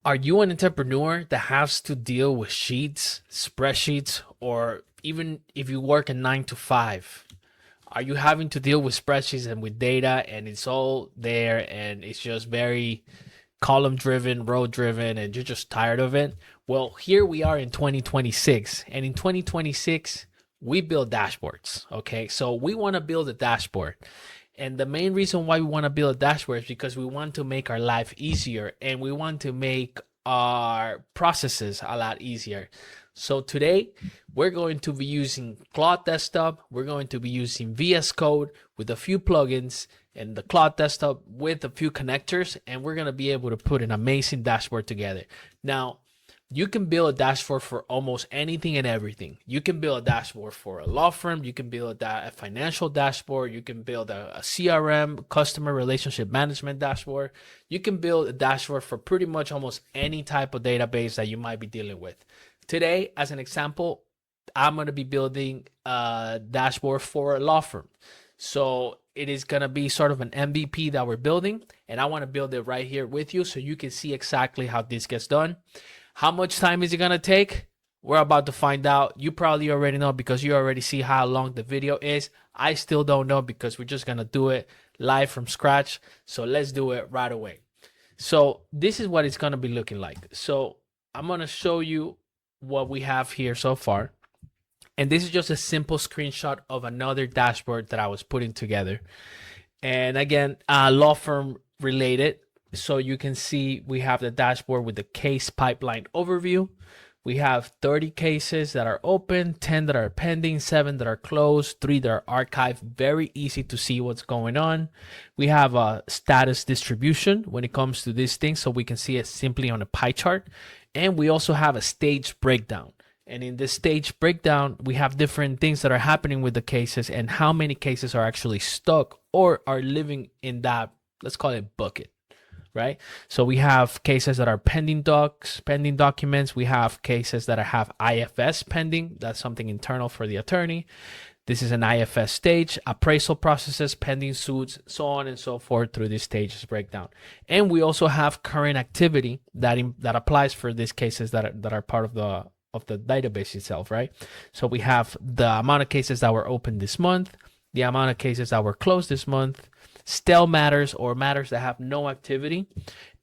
Are you an entrepreneur that has to deal with sheets, spreadsheets, or even if you work a 9 to 5? Are you having to deal with spreadsheets and with data and it's all there and it's just very column driven, row driven, and you're just tired of it? Well, here we are in 2026, and in 2026, we build dashboards. Okay, so we want to build a dashboard. And the main reason why we want to build a dashboard is because we want to make our life easier and we want to make our processes a lot easier. So today we're going to be using Claude Desktop. We're going to be using VS Code with a few plugins and the Claude Desktop with a few connectors, and we're going to be able to put an amazing dashboard together. Now, you can build a dashboard for almost anything and everything. You can build a dashboard for a law firm. You can build a financial dashboard. You can build a CRM, customer relationship management dashboard. You can build a dashboard for pretty much almost any type of database that you might be dealing with. Today, as an example, I'm going to be building a dashboard for a law firm. So it is going to be sort of an MVP that we're building, and I want to build it right here with you so you can see exactly how this gets done. How much time is it going to take? We're about to find out. You probably already know because you already see how long the video is. I still don't know because we're just going to do it live from scratch. So let's do it right away. So this is what it's going to be looking like. So I'm going to show you what we have here so far. And this is just a simple screenshot of another dashboard that I was putting together. And again, law firm related. So you can see we have the dashboard with the case pipeline overview. We have 30 cases that are open, 10 that are pending, 7 that are closed, 3 that are archived. Very easy to see what's going on. We have a status distribution when it comes to these things, so we can see it simply on a pie chart. And we also have a stage breakdown. And in this stage breakdown, we have different things that are happening with the cases and how many cases are actually stuck or are living in that, let's call it bucket. Right? So we have cases that are pending pending documents. We have cases that have IFS pending. That's something internal for the attorney. This is an IFS stage, appraisal processes, pending suits, so on and so forth through this stages breakdown. And we also have current activity that applies for these cases that are part of the database itself, right? So we have the amount of cases that were open this month, the amount of cases that were closed this month, stale matters or matters that have no activity,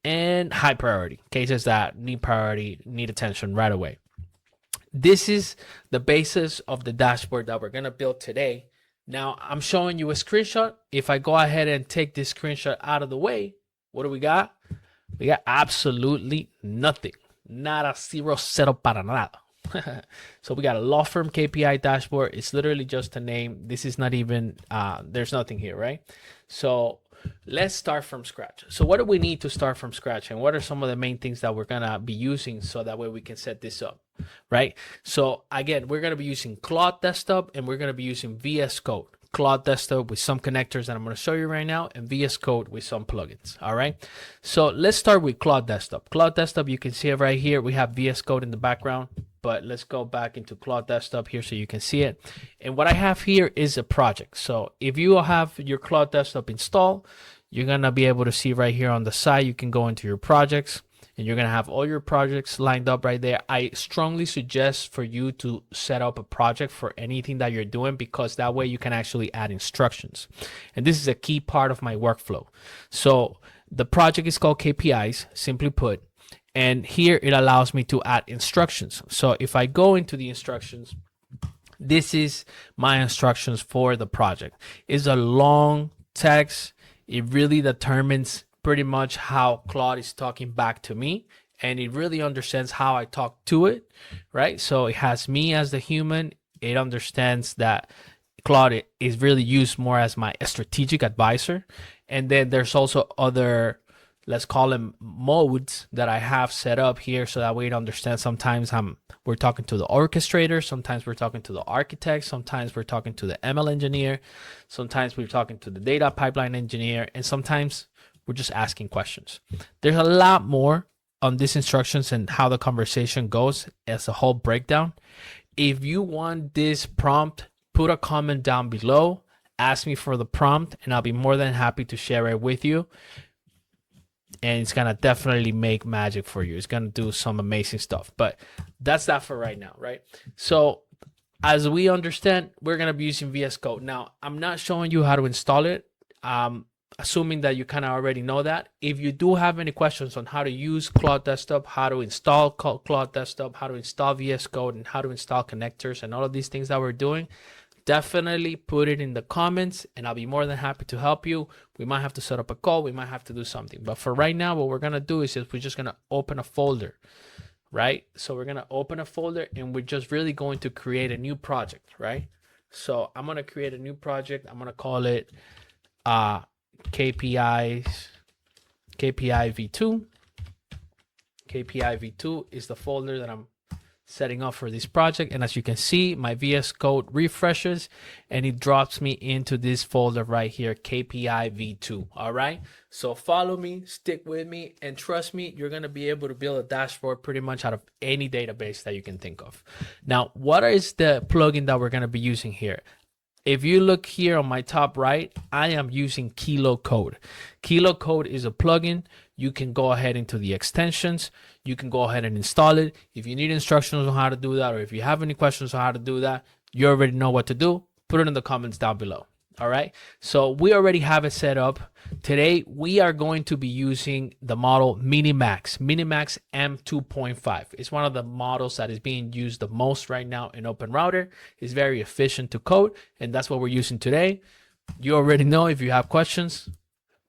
and high priority cases that need priority, need attention right away. This is the basis of the dashboard that we're going to build today. Now I'm showing you a screenshot. If I go ahead and take this screenshot out of the way, what do we got? We got absolutely nothing. Nada, zero, cero para nada. So we got a law firm KPI dashboard. It's literally just a name. This is not even, there's nothing here, right? So let's start from scratch. So what do we need to start from scratch? And what are some of the main things that we're going to be using so that way we can set this up, right? So again, we're going to be using Claude Desktop and we're going to be using VS Code. Claude Desktop with some connectors that I'm going to show you right now, and VS Code with some plugins. All right. So let's start with Claude Desktop. Claude Desktop, you can see it right here. We have VS Code in the background, but let's go back into Claude Desktop here so you can see it. And what I have here is a project. So if you have your Claude Desktop installed, you're going to be able to see right here on the side, you can go into your projects and you're going to have all your projects lined up right there. I strongly suggest for you to set up a project for anything that you're doing, because that way you can actually add instructions. And this is a key part of my workflow. So the project is called KPIs, simply put. And here it allows me to add instructions. So if I go into the instructions, this is my instructions for the project. It's a long text. It really determines pretty much how Claude is talking back to me, and it really understands how I talk to it, right? So it has me as the human. It understands that Claude is really used more as my strategic advisor. And then there's also other, let's call them modes that I have set up here so that way it understands sometimes we're talking to the orchestrator, sometimes we're talking to the architect, sometimes we're talking to the ML engineer, sometimes we're talking to the data pipeline engineer, and sometimes we're just asking questions. There's a lot more on these instructions and how the conversation goes as a whole breakdown. If you want this prompt, put a comment down below, ask me for the prompt, and I'll be more than happy to share it with you. and it's gonna definitely make magic for you. It's gonna do some amazing stuff. But that's that for right now, right? So as we understand, we're gonna be using VS Code. Now, I'm not showing you how to install it. Assuming that you kind of already know that. If you do have any questions on how to use Claude Desktop, how to install Claude Desktop, how to install VS Code, and how to install connectors and all of these things that we're doing, definitely put it in the comments and I'll be more than happy to help you. We might have to set up a call. We might have to do something. But for right now, what we're going to do is we're just going to open a folder, right? So we're going to open a folder and we're just really going to create a new project, right? So I'm going to create a new project. I'm going to call it KPI V2. KPI V2 is the folder that I'm setting up for this project, and as you can see, my VS Code refreshes and it drops me into this folder right here, KPI V2. All right, so follow me, stick with me, and trust me, you're going to be able to build a dashboard pretty much out of any database that you can think of. Now, what is the plugin that we're going to be using here? If you look here on my top right, I am using Kilo Code. Kilo Code is a plugin. You can go ahead into the extensions. You can go ahead and install it. If you need instructions on how to do that, or if you have any questions on how to do that, you already know what to do. Put it in the comments down below. All right. So we already have it set up. Today, we are going to be using the model Minimax M2.5. It's one of the models that is being used the most right now in Open Router. It's very efficient to code, and that's what we're using today. You already know. If you have questions,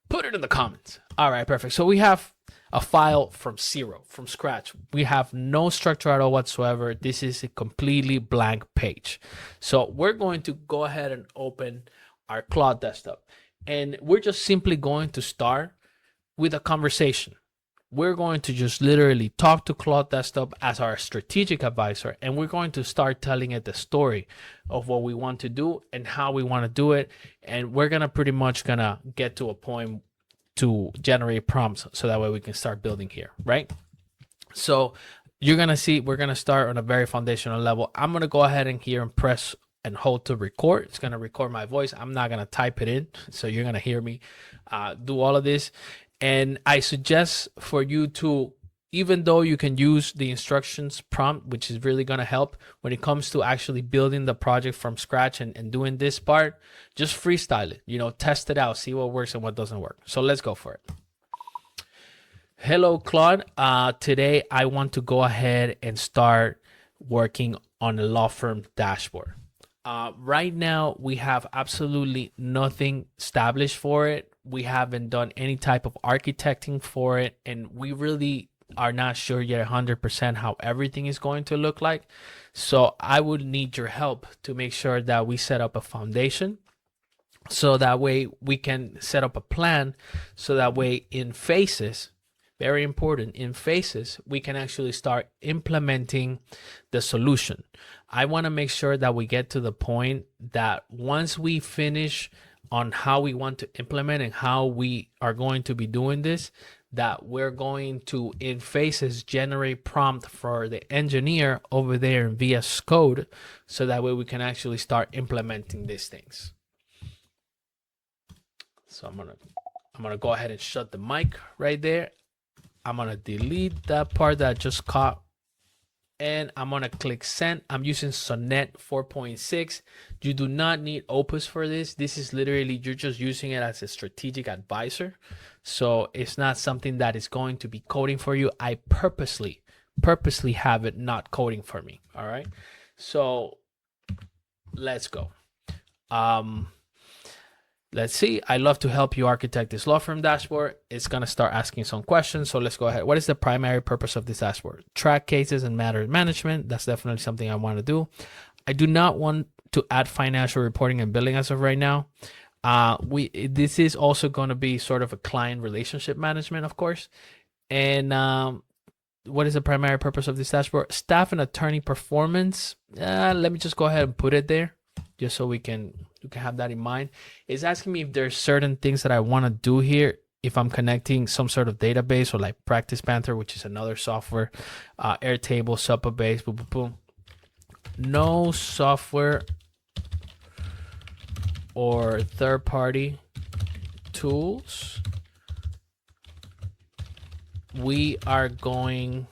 put it in the comments. All right, perfect. So we have a file from scratch. We have no structure at all whatsoever. This is a completely blank page. So we're going to go ahead and open our Claude Desktop. And we're just simply going to start with a conversation. We're going to just literally talk to Claude Desktop as our strategic advisor, and we're going to start telling it the story of what we want to do and how we want to do it. And we're going to pretty much gonna get to a point to generate prompts so that way we can start building here, right? So you're going to see, we're going to start on a very foundational level. I'm going to go ahead and here and press and hold to record. It's going to record my voice. I'm not going to type it in. So you're going to hear me do all of this. And I suggest for you to, even though you can use the instructions prompt, which is really going to help when it comes to actually building the project from scratch and doing this part, just freestyle it, you know, test it out, see what works and what doesn't work. So let's go for it. Hello, Claude. Today I want to go ahead and start working on a law firm dashboard. Right now, we have absolutely nothing established for it. We haven't done any type of architecting for it, and we really are not sure yet 100% how everything is going to look like. So I would need your help to make sure that we set up a foundation, so that way we can set up a plan, so that way in phases, very important, in phases, we can actually start implementing the solution. I want to make sure that we get to the point that once we finish on how we want to implement and how we are going to be doing this, that we're going to, in phases, generate prompt for the engineer over there in VS Code, so that way we can actually start implementing these things. So I'm gonna go ahead and shut the mic right there. I'm gonna delete that part that I just caught, and I'm gonna click send. I'm using Sonnet 4.6. You do not need Opus for this. This is literally, you're just using it as a strategic advisor. So it's not something that is going to be coding for you. I purposely have it not coding for me. All right. So let's go. Let's see. I love to help you architect this law firm dashboard. It's going to start asking some questions. So let's go ahead. What is the primary purpose of this dashboard? Track cases and matters management. That's definitely something I want to do. I do not want to add financial reporting and billing as of right now. This is also going to be sort of a client relationship management, of course. And what is the primary purpose of this dashboard? Staff and attorney performance. Let me just go ahead and put it there, just so we can have that in mind. It's asking me if there's certain things that I want to do here, if I'm connecting some sort of database, or like Practice Panther, which is another software, Airtable, Supabase, boom, boom, boom. No software or third-party tools we are going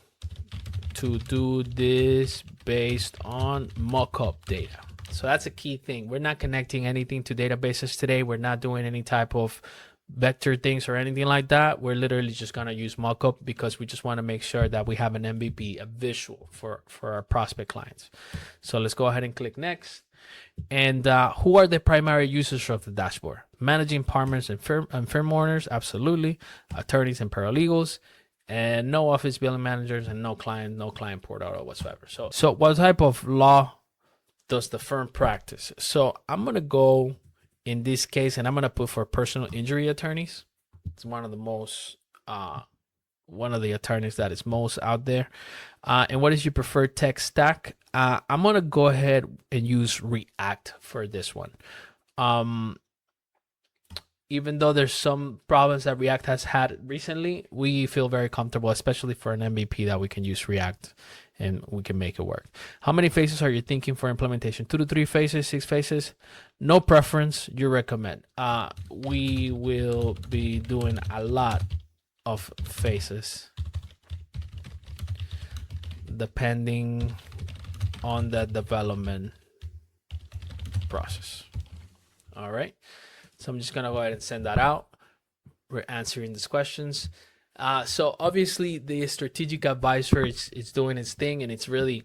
to do this based on mockup data. So that's a key thing. We're not connecting anything to databases today. We're not doing any type of vector things or anything like that. We're literally just going to use mockup because we just want to make sure that we have an MVP, a visual for our prospect clients. So let's go ahead and click next. And who are the primary users of the dashboard? Managing partners and firm owners, absolutely. Attorneys and paralegals, and no office billing managers, and no client portal whatsoever. So what type of law does the firm practice? So I'm gonna go in this case, and I'm gonna put for personal injury attorneys. It's one of the most one of the attorneys that is most out there. And what is your preferred tech stack? I'm gonna go ahead and use React for this one. Even though there's some problems that React has had recently, we feel very comfortable, especially for an MVP, that we can use React and we can make it work. How many phases are you thinking for implementation? 2 to 3 phases, 6 phases? No preference, you recommend. We will be doing a lot of phases depending on the development process. All right. So I'm just going to go ahead and send that out. We're answering these questions. So obviously the strategic advisor is doing its thing, and it's really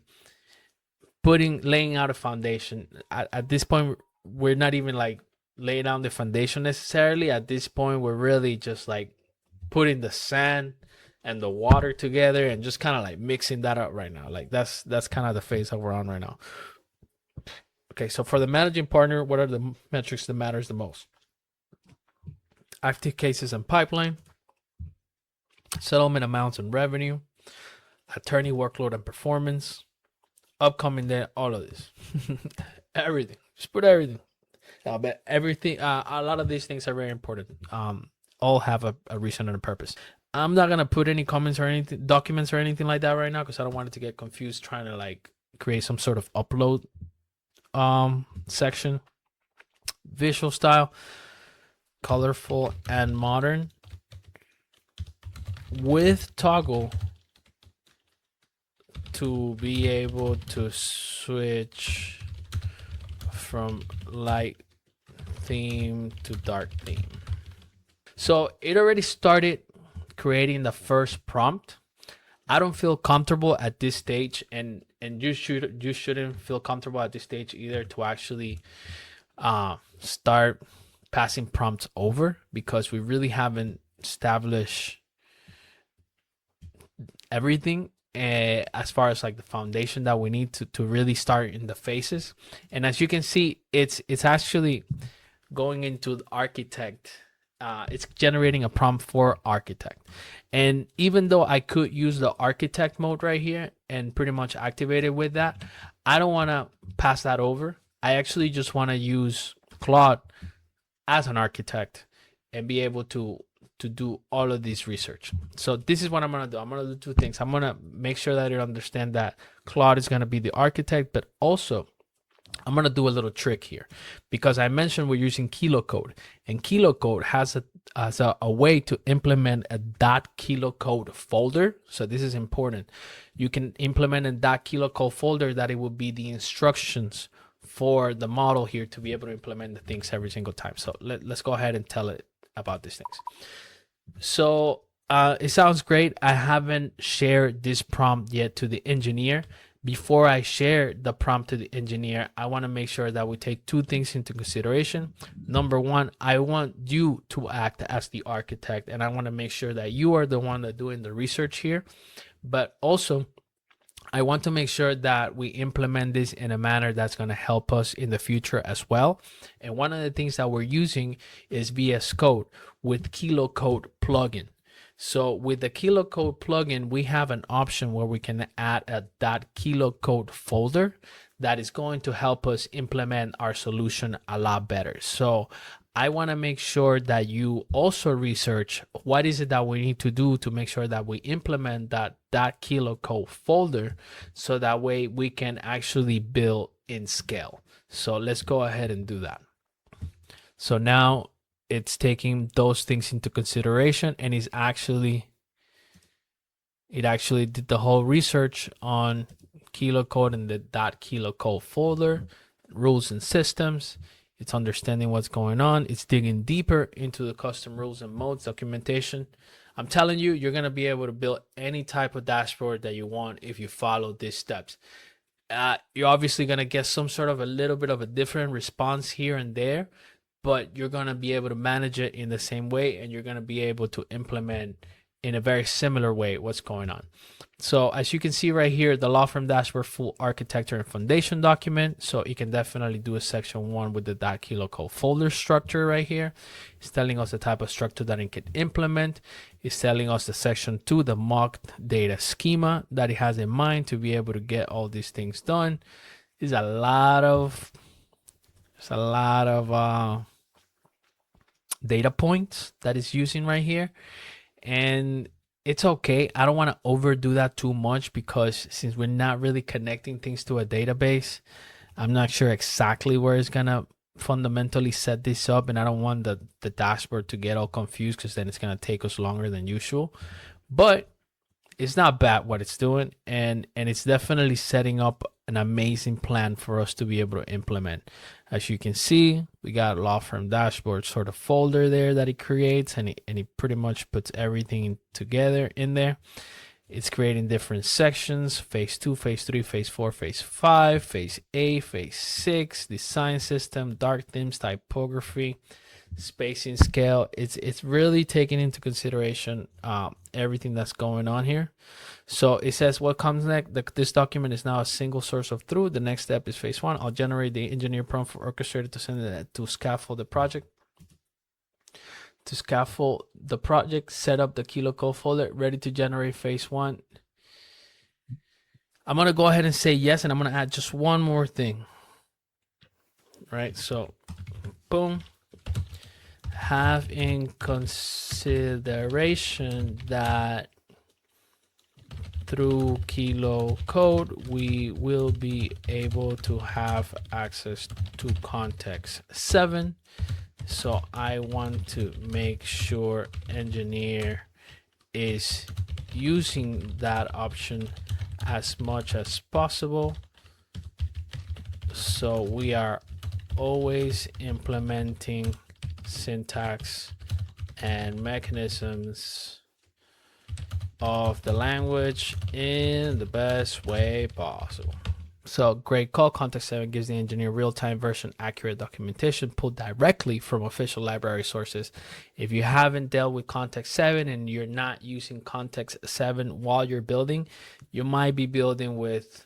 laying out a foundation. At this point, we're not even like laying down the foundation necessarily. At this point, we're really just like putting the sand and the water together and just kind of like mixing that up right now. Like that's kind of the phase that we're on right now. Okay, so for the managing partner, what are the metrics that matters the most? Active cases and pipeline, settlement amounts and revenue, attorney workload and performance, upcoming debt, all of this. Everything. Just put everything. But everything, a lot of these things are very important. All have a reason and a purpose. I'm not gonna put any comments or anything, documents or anything like that right now, because I don't want it to get confused trying to like create some sort of upload section. Visual style, colorful and modern, with toggle to be able to switch from light theme to dark theme. So it already started creating the first prompt. I don't feel comfortable at this stage, and you shouldn't feel comfortable at this stage either to actually start passing prompts over, because we really haven't established everything as far as like the foundation that we need to really start in the phases. And as you can see, it's actually going into the architect. It's generating a prompt for architect. And even though I could use the architect mode right here and pretty much activate it with that, I don't want to pass that over. I actually just want to use Claude as an architect and be able to do all of this research. So this is what I'm going to do. I'm going to do two things. I'm going to make sure that I understand that Claude is going to be the architect, but also I'm going to do a little trick here, because I mentioned we're using kilocode, and kilocode has a way to implement a .kilocode folder. So this is important. You can implement a .kilocode folder that it will be the instructions for the model here to be able to implement the things every single time. So let's go ahead and tell it about these things. So it sounds great. I haven't shared this prompt yet to the engineer. Before I share the prompt to the engineer, I want to make sure that we take two things into consideration. Number one, I want you to act as the architect, and I want to make sure that you are the one that's doing the research here. But also, I want to make sure that we implement this in a manner that's going to help us in the future as well. And one of the things that we're using is VS Code with KiloCode plugin. So with the KiloCode plugin, we have an option where we can add a .kilocode folder that is going to help us implement our solution a lot better. So I want to make sure that you also research what is it that we need to do to make sure that we implement that .kilocode folder, so that way we can actually build in scale. So let's go ahead and do that. So now it's taking those things into consideration and is actually It actually did the whole research on kilocode and the .kilocode folder, rules and systems. It's understanding what's going on. It's digging deeper into the custom rules and modes documentation. I'm telling you, you're going to be able to build any type of dashboard that you want if you follow these steps. You're obviously going to get some sort of a little bit of a different response here and there, but you're going to be able to manage it in the same way, and you're going to be able to implement in a very similar way what's going on. So as you can see right here, the law firm dashboard full architecture and foundation document. So you can definitely do a section 1 with the .kilocode folder structure right here. It's telling us the type of structure that it can implement. It's telling us the section 2, the mock data schema that it has in mind to be able to get all these things done. There's a lot of data points that it's using right here, and it's okay. I don't want to overdo that too much, because since we're not really connecting things to a database, I'm not sure exactly where it's gonna fundamentally set this up, and I don't want the dashboard to get all confused, because then it's gonna take us longer than usual. But it's not bad what it's doing, and it's definitely setting up an amazing plan for us to be able to implement. As you can see, we got law firm dashboard sort of folder there that it creates, and he pretty much puts everything together in there. It's creating different sections: phase 2, phase 3, phase 4, phase 5, phase 8, phase 6, design system, dark themes, typography, spacing, scale. It's really taking into consideration everything that's going on here. So it says what comes next. This document is now a single source of truth. The next step is phase 1. I'll generate the engineer prompt for orchestrator to send it to scaffold the project. To scaffold the project, set up the kilocode folder, ready to generate phase 1. I'm gonna go ahead and say yes, and I'm gonna add just one more thing. Right, so boom. Have in consideration that through kilocode we will be able to have access to context 7. So I want to make sure engineer is using that option as much as possible, so we are always implementing syntax and mechanisms of the language in the best way possible. So great call. Context 7 gives the engineer real-time version accurate documentation pulled directly from official library sources. If you haven't dealt with context 7 and you're not using context 7 while you're building, you might be building with,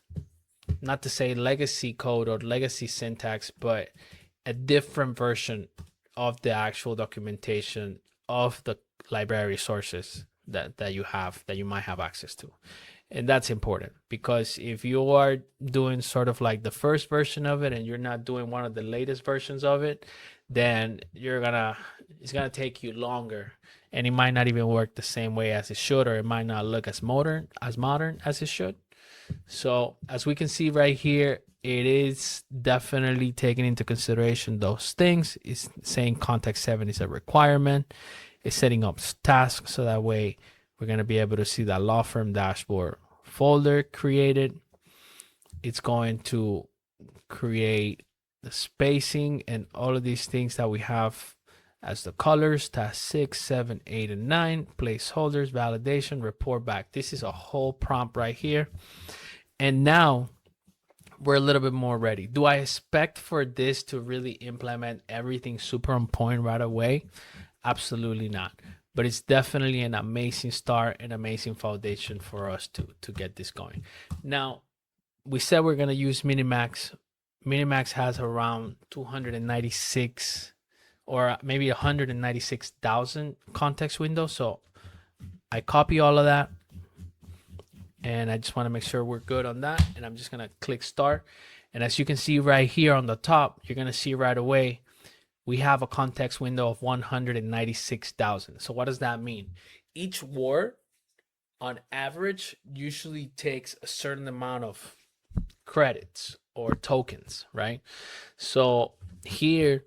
not to say legacy code or legacy syntax, but a different version of the actual documentation of the library sources that you might have access to. And that's important, because if you are doing sort of like the first version of it and you're not doing one of the latest versions of it, then it's gonna take you longer, and it might not even work the same way as it should, or it might not look as modern as it should. So as we can see right here, it is definitely taking into consideration those things. It's saying context 7 is a requirement. It's setting up tasks, so that way we're going to be able to see that law firm dashboard folder created. It's going to create the spacing and all of these things that we have as the colors: task 6, 7, 8, and 9, placeholders, validation, report back. This is a whole prompt right here. And now we're a little bit more ready. Do I expect for this to really implement everything super on point right away? Absolutely not. But it's definitely an amazing start, an amazing foundation for us to get this going. Now, we said we're going to use Minimax. Minimax has around 296 or maybe 196,000 context windows. So I copy all of that, and I just want to make sure we're good on that. And I'm just going to click start. And as you can see right here on the top, you're going to see right away, we have a context window of 196,000. So what does that mean? Each word on average usually takes a certain amount of credits or tokens, right? So here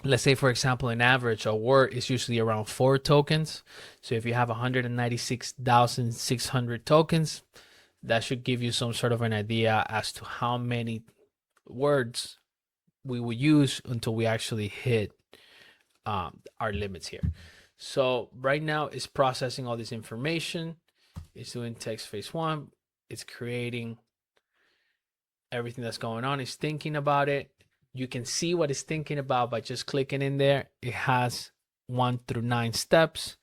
let's say, for example, an average a word is usually around 4 tokens. So if you have 196,600 tokens, that should give you some sort of an idea as to how many words we will use until we actually hit our limits here. So right now it's processing all this information. It's doing text phase 1. It's creating everything that's going on. It's thinking about it. You can see what it's thinking about by just clicking in there. It has 1 through 9 steps.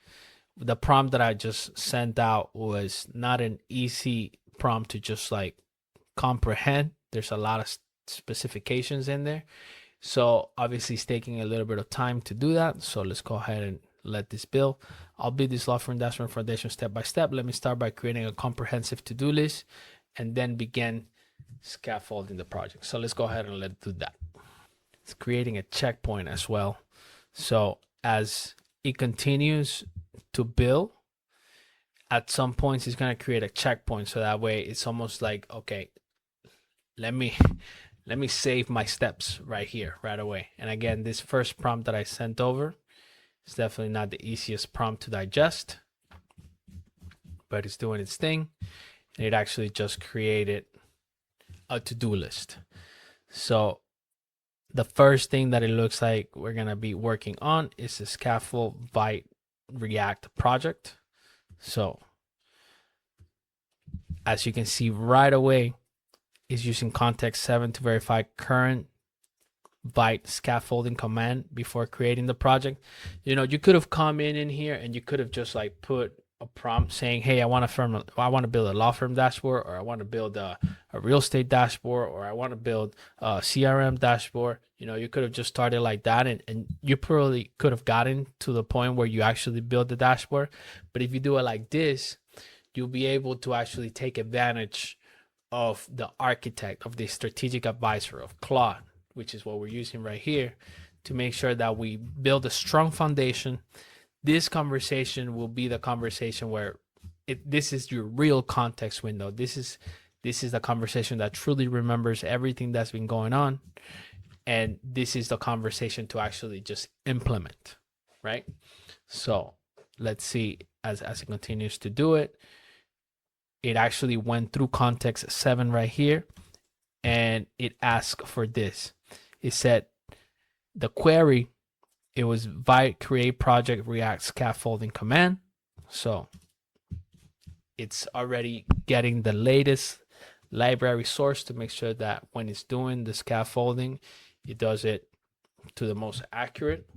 The prompt that I just sent out was not an easy prompt to just like comprehend. There's a lot of specifications in there. So obviously it's taking a little bit of time to do that. So let's go ahead and let this build. I'll build this law firm dashboard foundation step by step. Let me start by creating a comprehensive to-do list and then begin scaffolding the project. So let's go ahead and let's do that. It's creating a checkpoint as well. So as it continues to build, at some points it's going to create a checkpoint. So that way it's almost like, okay, let me save my steps right here, right away. And again, this first prompt that I sent over is definitely not the easiest prompt to digest, but it's doing its thing. And it actually just created a to-do list. So the first thing that it looks like we're going to be working on is the Scaffold Byte React project. So as you can see right away, is using context 7 to verify current byte scaffolding command before creating the project. You know, you could have come in here and you could have just like put a prompt saying, hey, I want to build a law firm dashboard, or I want to build a real estate dashboard, or I want to build a CRM dashboard. You know, you could have just started like that, and you probably could have gotten to the point where you actually build the dashboard. But if you do it like this, you'll be able to actually take advantage of the architect, of the strategic advisor of Claude, which is what we're using right here, to make sure that we build a strong foundation. This conversation will be the conversation where this is your real context window. This is the conversation that truly remembers everything that's been going on. And this is the conversation to actually just implement, right? So let's see as it continues to do it. It actually went through context 7 right here, and it asked for this. It said the query, it was byte create project react scaffolding command. So it's already getting the latest library source to make sure that when it's doing the scaffolding, it does it to the most accurate.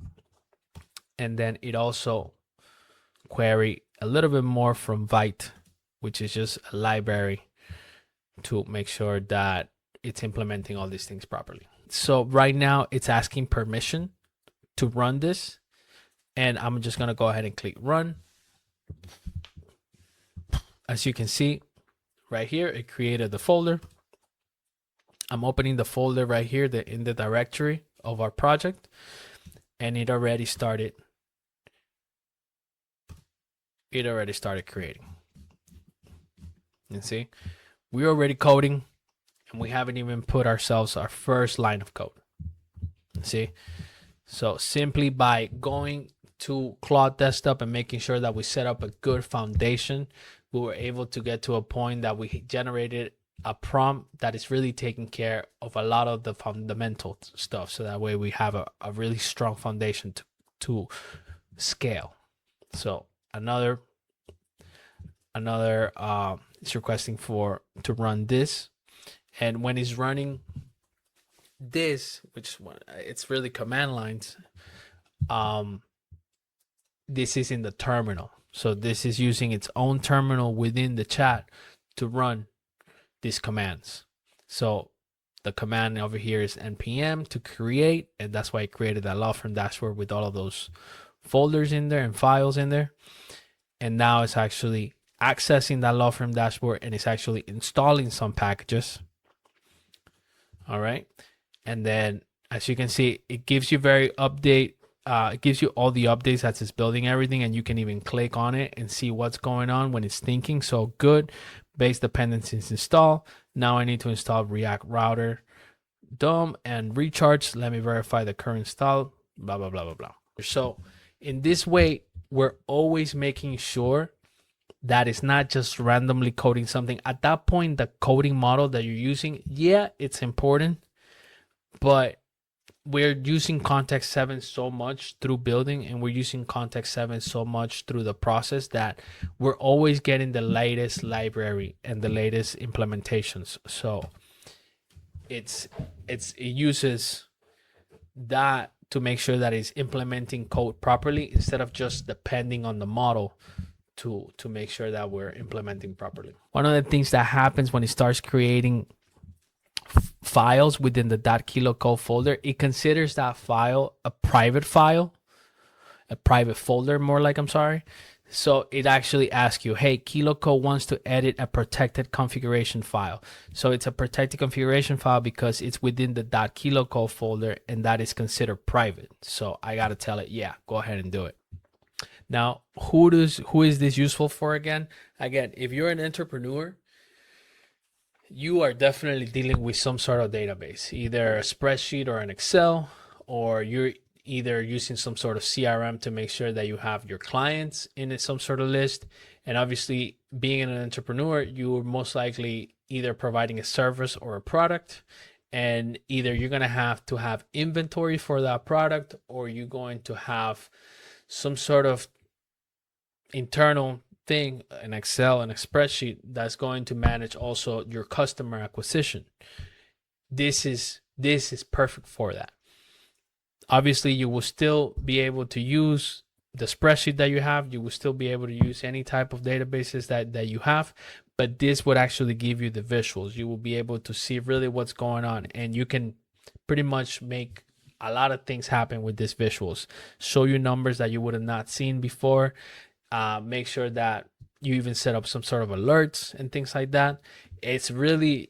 And then it also query a little bit more from byte, which is just a library to make sure that it's implementing all these things properly. So right now it's asking permission to run this, and I'm just gonna go ahead and click run. As you can see right here, it created the folder. I'm opening the folder right here in the directory of our project, and it already started creating. You see, we're already coding, and we haven't even put ourselves our first line of code. See, so simply by going to Claude Desktop and making sure that we set up a good foundation, we were able to get to a point that we generated a prompt that is really taking care of a lot of the fundamental stuff. So that way we have a really strong foundation to scale. So another is requesting to run this, and when it's running this, which it's really command lines, this is in the terminal. So this is using its own terminal within the chat to run these commands. So the command over here is npm to create, and that's why I created that law firm dashboard with all of those folders in there and files in there. And now it's actually accessing that law firm dashboard, and it's actually installing some packages. All right. And then as you can see, it gives you it gives you all the updates as it's building everything, and you can even click on it and see what's going on when it's thinking. So good, base dependencies installed. Now I need to install React Router DOM and recharge. Let me verify the current install. blah, blah, blah, blah, blah. So in this way, we're always making sure that it's not just randomly coding something. At that point, the coding model that you're using, yeah, it's important, but we're using context 7 so much through building, and we're using context 7 so much through the process that we're always getting the latest library and the latest implementations. So it uses that to make sure that it's implementing code properly instead of just depending on the model to make sure that we're implementing properly. One of the things that happens when it starts creating files within the .kilocode folder, it considers that file, a private folder, more like, I'm sorry. So it actually asks you, hey, Kilocode wants to edit a protected configuration file. So it's a protected configuration file because it's within the .kilocode folder, and that is considered private. So I got to tell it, yeah, go ahead and do it. Now, who is this useful for again? Again, if you're an entrepreneur, you are definitely dealing with some sort of database, either a spreadsheet or an Excel, or you're either using some sort of CRM to make sure that you have your clients in some sort of list. And obviously, being an entrepreneur, you're most likely either providing a service or a product, and either you're going to have inventory for that product, or you're going to have some sort of internal thing, an Excel and a spreadsheet that's going to manage also your customer acquisition. This is perfect for that. Obviously, you will still be able to use the spreadsheet that you have. You will still be able to use any type of databases that you have, but this would actually give you the visuals. You will be able to see really what's going on, and you can pretty much make a lot of things happen with these visuals. Show you numbers that you would have not seen before. Make sure that you even set up some sort of alerts and things like that. It's really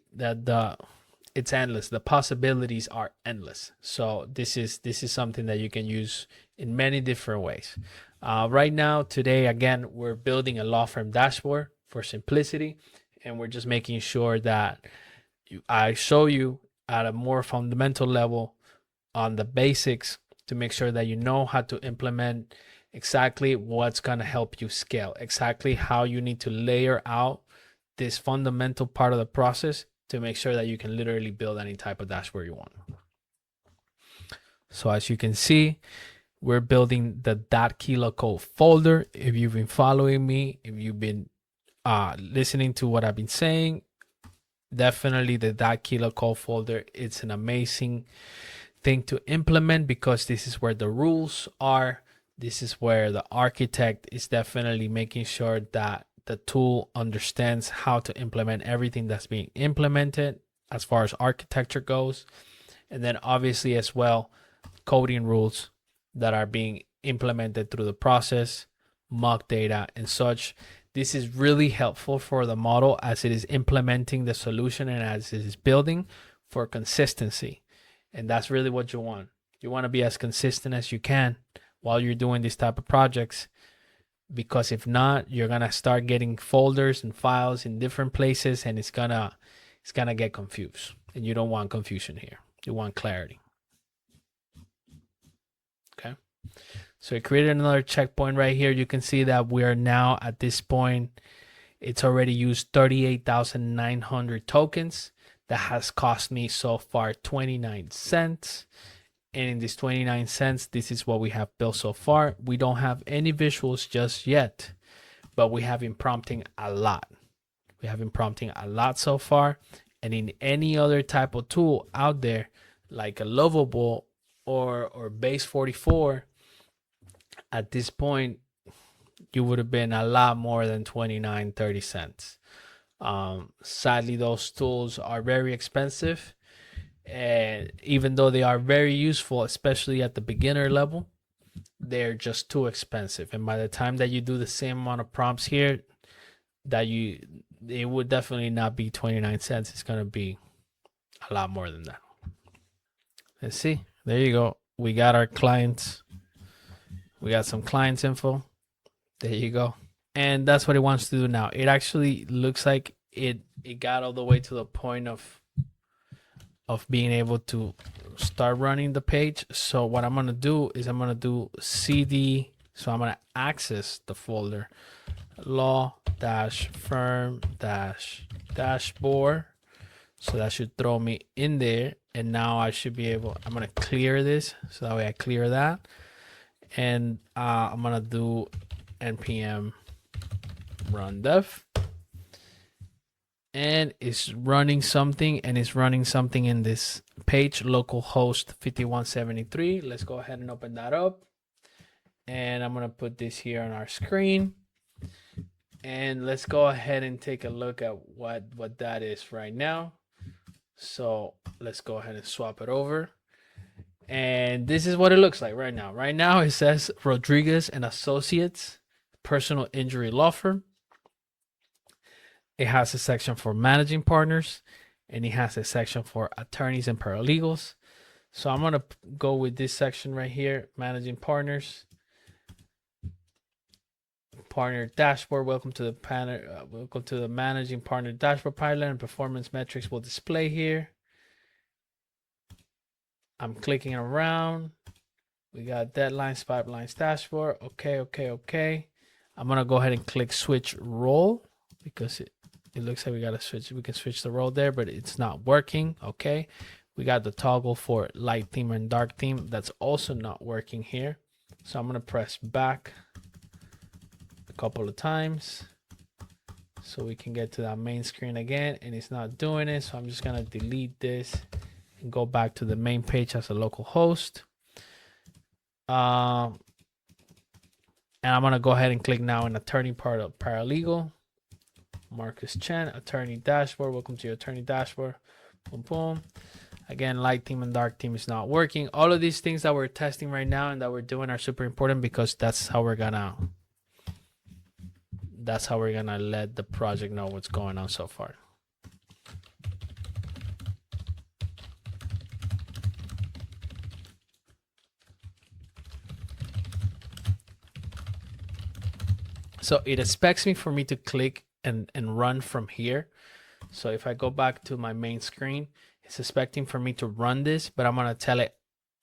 it's endless. The possibilities are endless. So this is something that you can use in many different ways. Right now, today, again, we're building a law firm dashboard for simplicity, and we're just making sure that I show you at a more fundamental level on the basics to make sure that you know how to implement exactly what's going to help you scale, exactly how you need to layer out this fundamental part of the process to make sure that you can literally build any type of dashboard you want. So as you can see, we're building the .kilocode folder. If you've been following me, if you've been listening to what I've been saying, definitely the .kilocode folder, it's an amazing thing to implement because this is where the rules are. This is where the architect is definitely making sure that the tool understands how to implement everything that's being implemented as far as architecture goes. And then obviously as well, coding rules that are being implemented through the process, mock data and such. This is really helpful for the model as it is implementing the solution and as it is building for consistency. And that's really what you want. You want to be as consistent as you can while you're doing these type of projects, because if not, you're gonna start getting folders and files in different places, and it's gonna get confused, and you don't want confusion here. You want clarity. Okay, so it created another checkpoint right here. You can see that we are now at this point, it's already used 38,900 tokens. That has cost me so far 29 cents. And in this 29 cents, this is what we have built so far. We don't have any visuals just yet, but we have been prompting a lot. We have been prompting a lot so far. And in any other type of tool out there, like a Lovable or Base 44, at this point, you would have been a lot more than 29, 30 cents. Sadly, those tools are very expensive. And even though they are very useful, especially at the beginner level, they're just too expensive. And by the time that you do the same amount of prompts here, it would definitely not be 29 cents. It's going to be a lot more than that. Let's see. There you go. We got our clients. We got some clients info. There you go. And that's what it wants to do now. It actually looks like it got all the way to the point of of being able to start running the page. So what I'm gonna do is I'm gonna do cd. So I'm gonna access the folder law dash firm dash dashboard. So that should throw me in there. And now I should be able, I'm gonna clear this. So that way I clear that. And I'm gonna do npm run dev. And it's running something, and it's running something in this page, localhost 5173. Let's go ahead and open that up. And I'm gonna put this here on our screen. And let's go ahead and take a look at what that is right now. So let's go ahead and swap it over. And this is what it looks like right now. Right now it says Rodriguez and Associates, personal injury law firm. It has a section for managing partners, and it has a section for attorneys and paralegals. So I'm going to go with this section right here, managing partners. Partner dashboard. Welcome to the panel. Welcome to the managing partner dashboard pilot, and performance metrics will display here. I'm clicking around. We got deadlines, pipelines, dashboard. Okay. I'm gonna go ahead and click switch role because it looks like we gotta switch. We can switch the role there, but it's not working. Okay. We got the toggle for light theme and dark theme. That's also not working here. So I'm gonna press back a couple of times so we can get to that main screen again, and it's not doing it. So I'm just gonna delete this and go back to the main page as a local host. And I'm gonna go ahead and click now in attorney part of paralegal. Marcus Chen, attorney dashboard. Welcome to your attorney dashboard. Boom, boom. Again, light theme and dark theme is not working. All of these things that we're testing right now and that we're doing are super important because that's how we're gonna let the project know what's going on so far. So it expects me for me to click and run from here. So if I go back to my main screen, it's expecting for me to run this, but I'm gonna tell it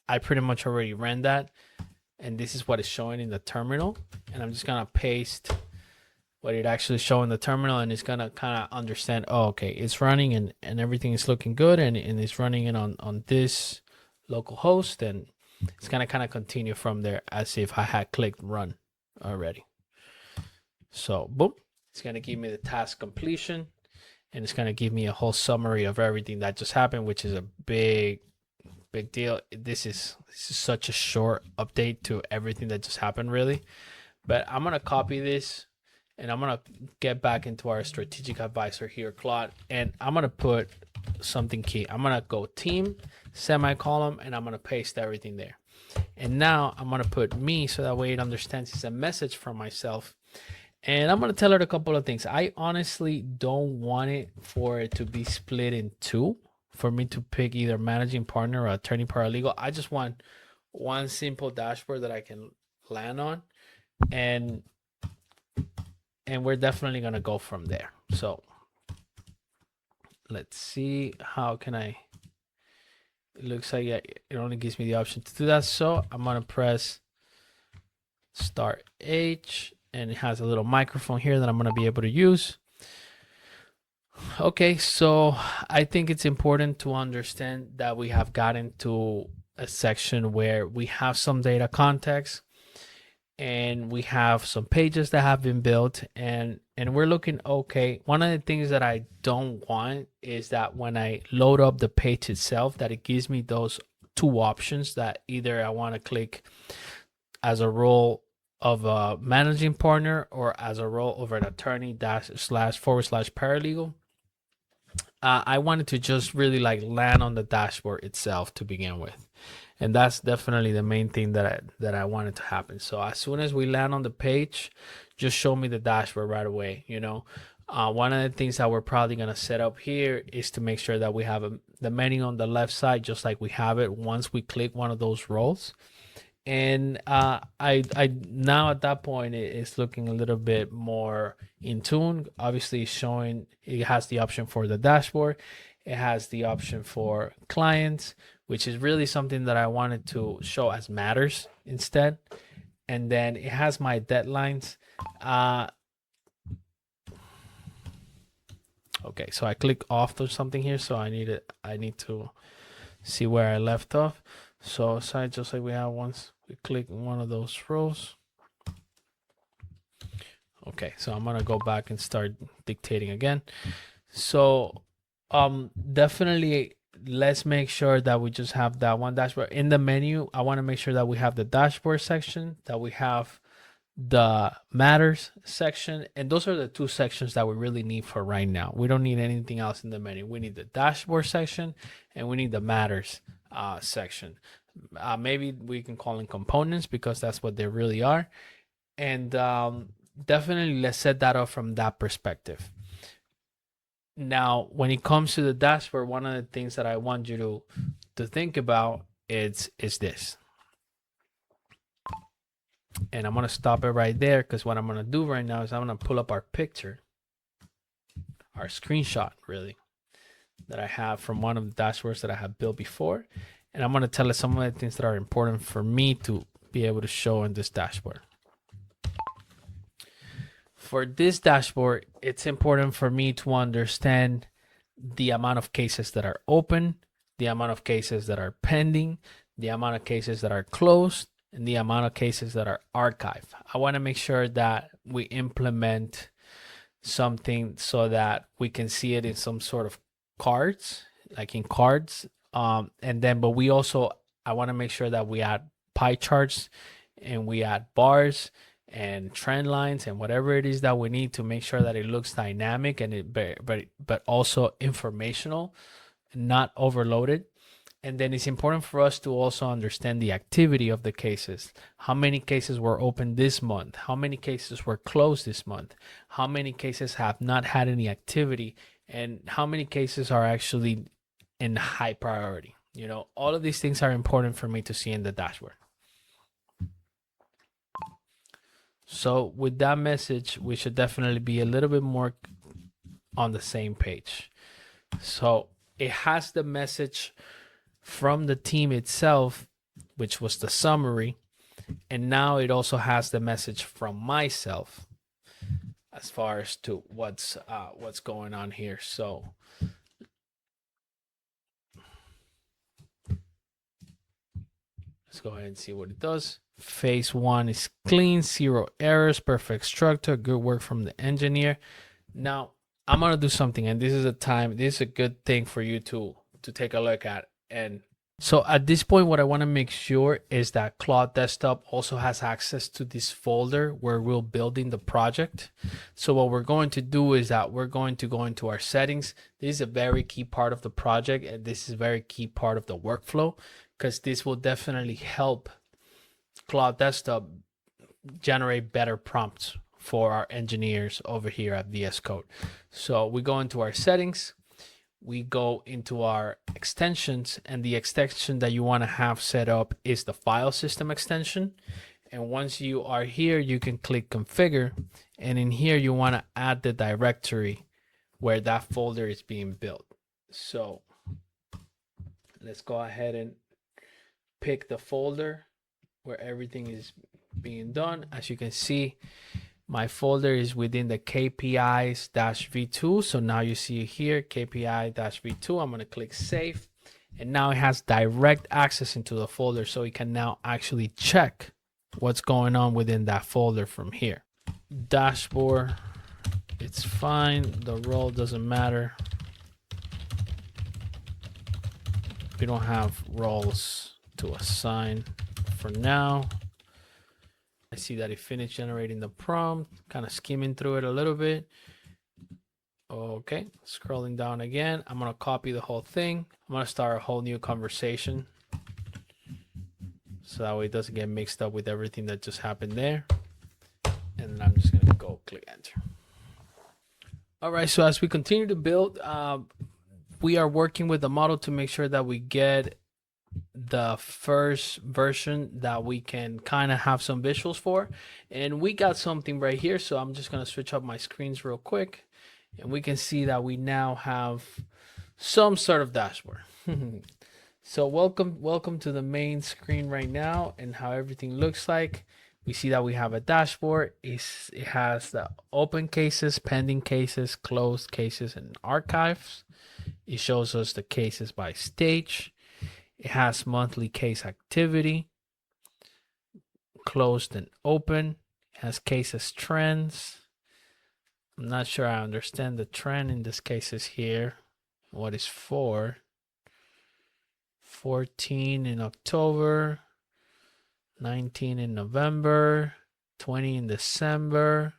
I pretty much already ran that, and this is what is showing in the terminal. And I'm just gonna paste what it actually shows in the terminal, and it's gonna kind of understand, oh, okay, it's running and everything is looking good, and it's running it on this local host, and it's gonna kind of continue from there as if I had clicked run already. So boom, it's gonna give me the task completion, and it's gonna give me a whole summary of everything that just happened, which is a big deal. This is such a short update to everything that just happened, really. But I'm gonna copy this, and I'm gonna get back into our strategic advisor here, Claude, and I'm gonna put something key. I'm gonna go team, semicolon, and I'm gonna paste everything there. And now I'm gonna put me so that way it understands it's a message from myself. And I'm going to tell her a couple of things. I honestly don't want it for it to be split in two, for me to pick either managing partner or attorney paralegal. I just want one simple dashboard that I can land on. And we're definitely going to go from there. So let's see, how can I, it looks like it only gives me the option to do that. So I'm going to press start H, and it has a little microphone here that I'm going to be able to use. Okay, so I think it's important to understand that we have gotten to a section where we have some data context, and we have some pages that have been built, and we're looking okay. One of the things that I don't want is that when I load up the page itself, that it gives me those two options, that either I want to click as a role of a managing partner or as a role of an attorney / paralegal. I wanted to just really like land on the dashboard itself to begin with, and that's definitely the main thing that I wanted to happen. So as soon as we land on the page, just show me the dashboard right away. You know, one of the things that we're probably gonna set up here is to make sure that we have the menu on the left side, just like we have it once we click one of those roles. And I now at that point it's looking a little bit more in tune. Obviously, showing it has the option for the dashboard. It has the option for clients, which is really something that I wanted to show as matters instead. And then it has my deadlines. Okay, so I click off or something here, so I need to see where I left off. So aside, just like we have once, we click one of those rows. Okay, so I'm gonna go back and start dictating again. So definitely let's make sure that we just have that one dashboard. In the menu, I want to make sure that we have the dashboard section, that we have the matters section, and those are the two sections that we really need for right now. We don't need anything else in the menu. We need the dashboard section and we need the matters section. Maybe we can call them components because that's what they really are. And definitely let's set that up from that perspective. Now, when it comes to the dashboard, one of the things that I want you to think about is this. And I'm going to stop it right there because what I'm going to do right now is I'm going to pull up our picture, our screenshot, really, that I have from one of the dashboards that I have built before. And I'm going to tell us some of the things that are important for me to be able to show in this dashboard. For this dashboard, it's important for me to understand the amount of cases that are open, the amount of cases that are pending, the amount of cases that are closed, and the amount of cases that are archived. I want to make sure that we implement something so that we can see it in some sort of cards, like in cards. But we also, I want to make sure that we add pie charts and we add bars and trend lines and whatever it is that we need to make sure that it looks dynamic and but also informational, not overloaded. And then it's important for us to also understand the activity of the cases. How many cases were open this month? How many cases were closed this month? How many cases have not had any activity? And how many cases are actually in high priority? You know, all of these things are important for me to see in the dashboard. So with that message, we should definitely be a little bit more on the same page. So it has the message from the team itself, which was the summary, and now it also has the message from myself as far as to what's going on here. So let's go ahead and see what it does. Phase 1 is clean, 0 errors, perfect structure, good work from the engineer. Now I'm gonna do something, and this is a good thing for you to take a look at. And so at this point, what I want to make sure is that Claude Desktop also has access to this folder where we're building the project. So what we're going to do is that we're going to go into our settings. This is a very key part of the project, and this is a very key part of the workflow, because this will definitely help Claude Desktop generate better prompts for our engineers over here at VS Code. So we go into our settings. We go into our extensions, and the extension that you want to have set up is the file system extension. And once you are here, you can click configure, and in here you want to add the directory where that folder is being built. So let's go ahead and pick the folder where everything is being done. As you can see, my folder is within the KPIs-V2. So now you see here, KPI-V2. I'm going to click save. And now it has direct access into the folder. So we can now actually check what's going on within that folder from here. Dashboard, it's fine. The role doesn't matter. We don't have roles to assign for now. I see that it finished generating the prompt, kind of skimming through it a little bit. Okay, scrolling down again. I'm going to copy the whole thing. I'm going to start a whole new conversation, so that way it doesn't get mixed up with everything that just happened there. And then I'm just going to go click enter. All right, so as we continue to build, we are working with the model to make sure that we get the first version that we can kind of have some visuals for. And we got something right here, so I'm just going to switch up my screens real quick, and we can see that we now have some sort of dashboard. So welcome to the main screen right now and how everything looks like. We see that we have a dashboard. It has the open cases, pending cases, closed cases, and archives. It shows us the cases by stage. It has monthly case activity, closed and open. It has cases trends. I'm not sure I understand the trend in this case is here. What is for? 14 in October, 19 in November, 20 in December.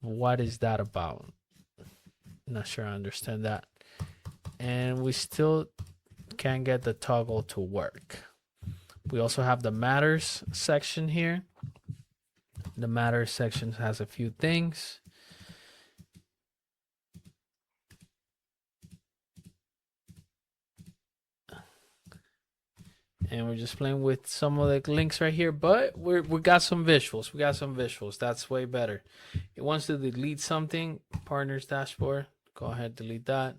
What is that about? Not sure I understand that. And we still can't get the toggle to work. We also have the matters section here. The matters section has a few things. And we're just playing with some of the links right here, but we got some visuals. We got some visuals. That's way better. It wants to delete something. Partners dashboard. Go ahead, delete that.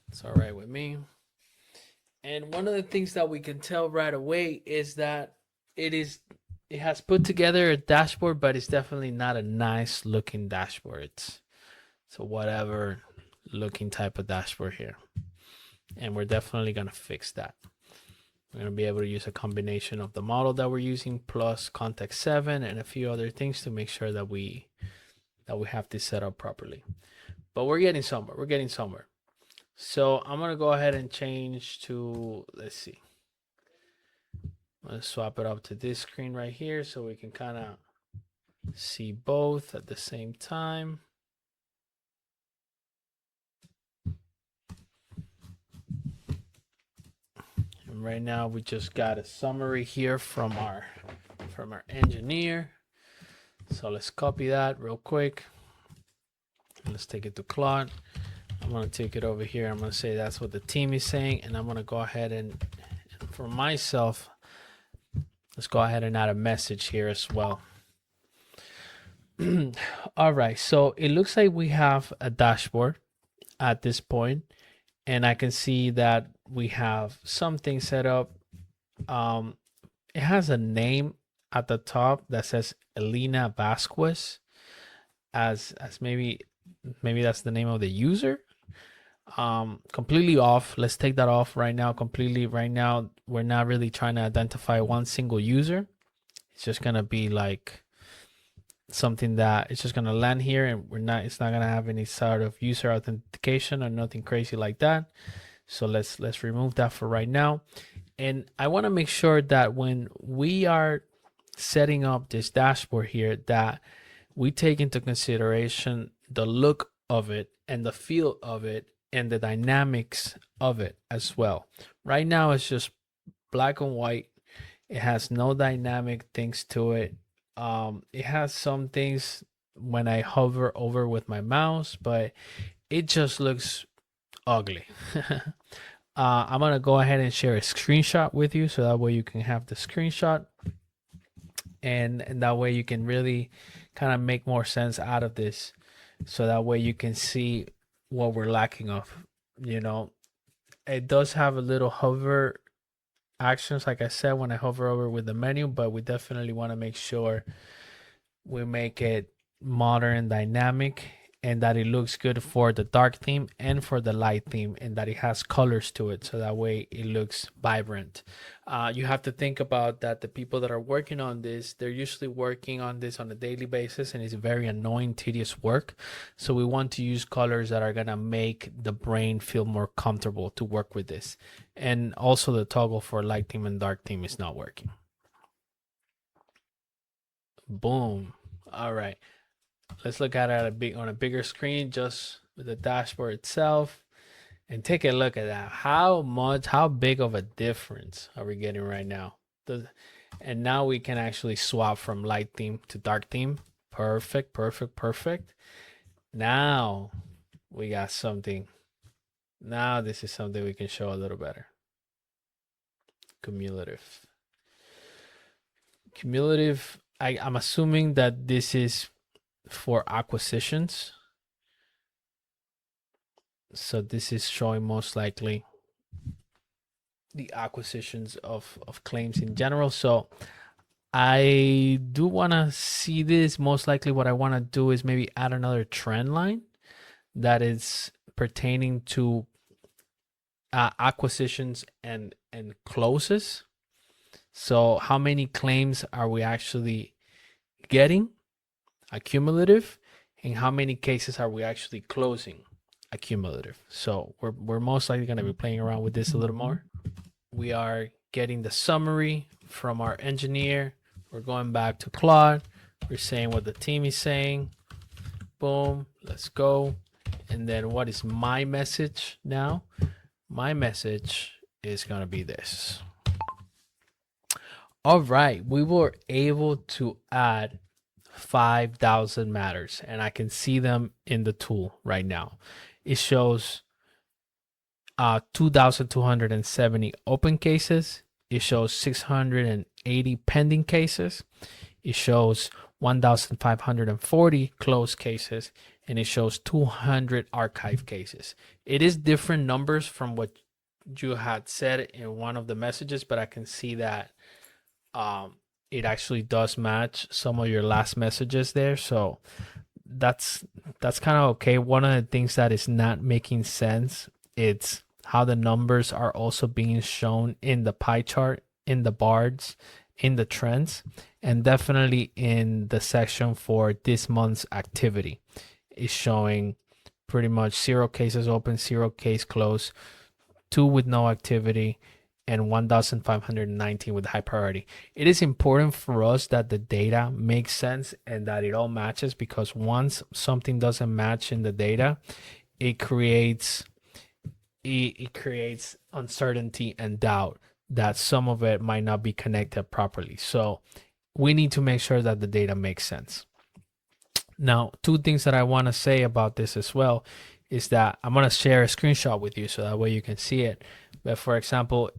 It's all right with me. And one of the things that we can tell right away is that it has put together a dashboard, but it's definitely not a nice looking dashboard. It's a whatever looking type of dashboard here. And we're definitely gonna fix that. We're going to be able to use a combination of the model that we're using plus context 7 and a few other things to make sure that we have this set up properly. But we're getting somewhere. We're getting somewhere. So I'm going to go ahead and change to, let's see. I'm going to swap it up to this screen right here so we can kind of see both at the same time. And right now we just got a summary here from our engineer. So let's copy that real quick. Let's take it to Claude. I'm going to take it over here. I'm going to say that's what the team is saying. And I'm going to go ahead and for myself, let's go ahead and add a message here as well. All right. So it looks like we have a dashboard at this point. And I can see that we have something set up. It has a name at the top that says Elena Vasquez as maybe that's the name of the user. Completely off. Let's take that off right now. Completely right now. We're not really trying to identify one single user. It's just gonna be like something that it's just gonna land here, and it's not gonna have any sort of user authentication or nothing crazy like that. So let's remove that for right now. And I want to make sure that when we are setting up this dashboard here, that we take into consideration the look of it and the feel of it and the dynamics of it as well. Right now it's just black and white. It has no dynamic things to it. It has some things when I hover over with my mouse, but it just looks ugly. I'm gonna go ahead and share a screenshot with you so that way you can have the screenshot, and that way you can really kind of make more sense out of this, so that way you can see what we're lacking of. You know, it does have a little hover actions, like I said, when I hover over with the menu, but we definitely want to make sure we make it modern and dynamic, and that it looks good for the dark theme and for the light theme, and that it has colors to it, so that way it looks vibrant. You have to think about that the people that are working on this, they're usually working on this on a daily basis, and it's very annoying, tedious work. So we want to use colors that are gonna make the brain feel more comfortable to work with this. And also the toggle for light theme and dark theme is not working. Boom. All right. Let's look at it on a bigger screen, just with the dashboard itself, and take a look at that. How big of a difference are we getting right now? And now we can actually swap from light theme to dark theme. Perfect, perfect, perfect. Now we got something. Now this is something we can show a little better. Cumulative. Cumulative, I'm assuming that this is for acquisitions. So this is showing most likely the acquisitions of claims in general. So I do want to see this. Most likely what I want to do is maybe add another trend line that is pertaining to acquisitions and closes. So how many claims are we actually getting accumulative, and how many cases are we actually closing accumulative? So we're most likely going to be playing around with this a little more. We are getting the summary from our engineer. We're going back to Claude. We're saying what the team is saying. Boom, let's go. And then what is my message now? My message is going to be this. All right, we were able to add 5,000 matters, and I can see them in the tool right now. It shows 2,270 open cases. It shows 680 pending cases. It shows 1,540 closed cases, and it shows 200 archive cases. It is different numbers from what you had said in one of the messages, but I can see that it actually does match some of your last messages there. So that's kind of okay. One of the things that is not making sense, it's how the numbers are also being shown in the pie chart, in the bars, in the trends, and definitely in the section for this month's activity. Is showing pretty much 0 cases open, 0 case closed, 2 with no activity, and 1,519 with high priority. It is important for us that the data makes sense and that it all matches, because once something doesn't match in the data, it creates uncertainty and doubt that some of it might not be connected properly. So we need to make sure that the data makes sense. Now, 2 things that I want to say about this as well is that I'm going to share a screenshot with you so that way you can see it. But for example,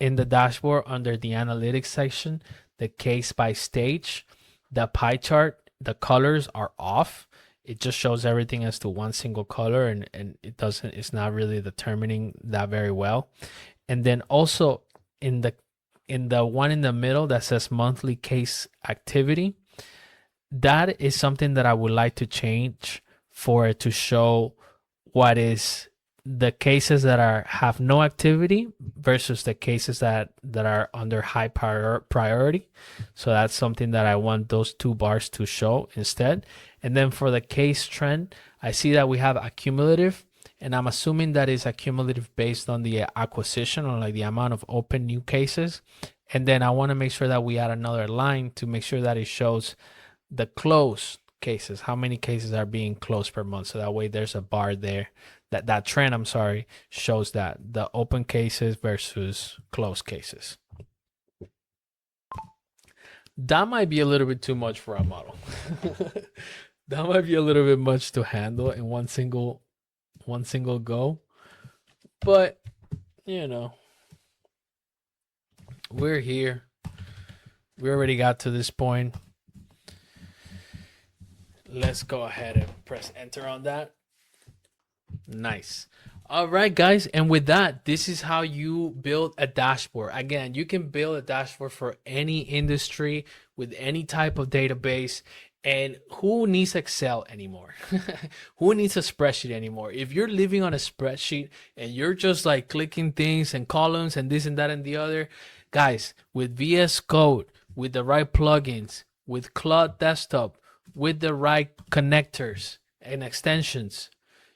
in the dashboard under the analytics section, the case by stage, the pie chart, the colors are off. It just shows everything as to one single color, and it's not really determining that very well. And then also in the one in the middle that says monthly case activity, that is something that I would like to change for it to show what is the cases that have no activity versus the cases that are under high priority. So that's something that I want those 2 bars to show instead. And then for the case trend, I see that we have accumulative, and I'm assuming that is accumulative based on the acquisition, or like the amount of open new cases. And then I want to make sure that we add another line to make sure that it shows the closed cases, how many cases are being closed per month. So that way there's a bar there. That trend, I'm sorry, shows that the open cases versus closed cases. That might be a little bit too much for our model. That might be a little bit much to handle in one single go. But, you know, we're here. We already got to this point. Let's go ahead and press enter on that. Nice. All right, guys. And with that, this is how you build a dashboard. Again, you can build a dashboard for any industry with any type of database. And who needs Excel anymore? Who needs a spreadsheet anymore? If you're living on a spreadsheet and you're just like clicking things and columns and this and that and the other, guys, with VS Code, with the right plugins, with Claude Desktop, with the right connectors and extensions,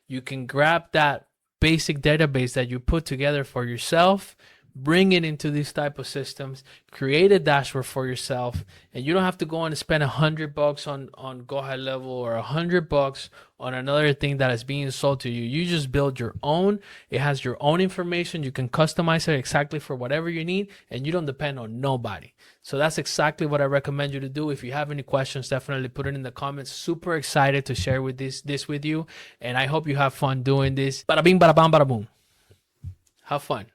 you can grab that basic database that you put together for yourself, bring it into these type of systems, create a dashboard for yourself, and you don't have to go and spend $100 on Go High Level or $100 on another thing that is being sold to you. You just build your own. It has your own information. You can customize it exactly for whatever you need, and you don't depend on nobody. So that's exactly what I recommend you to do. If you have any questions, definitely put it in the comments. Super excited to share with this with you, and I hope you have fun doing this. Bada bing, bada bam, bada boom. Have fun.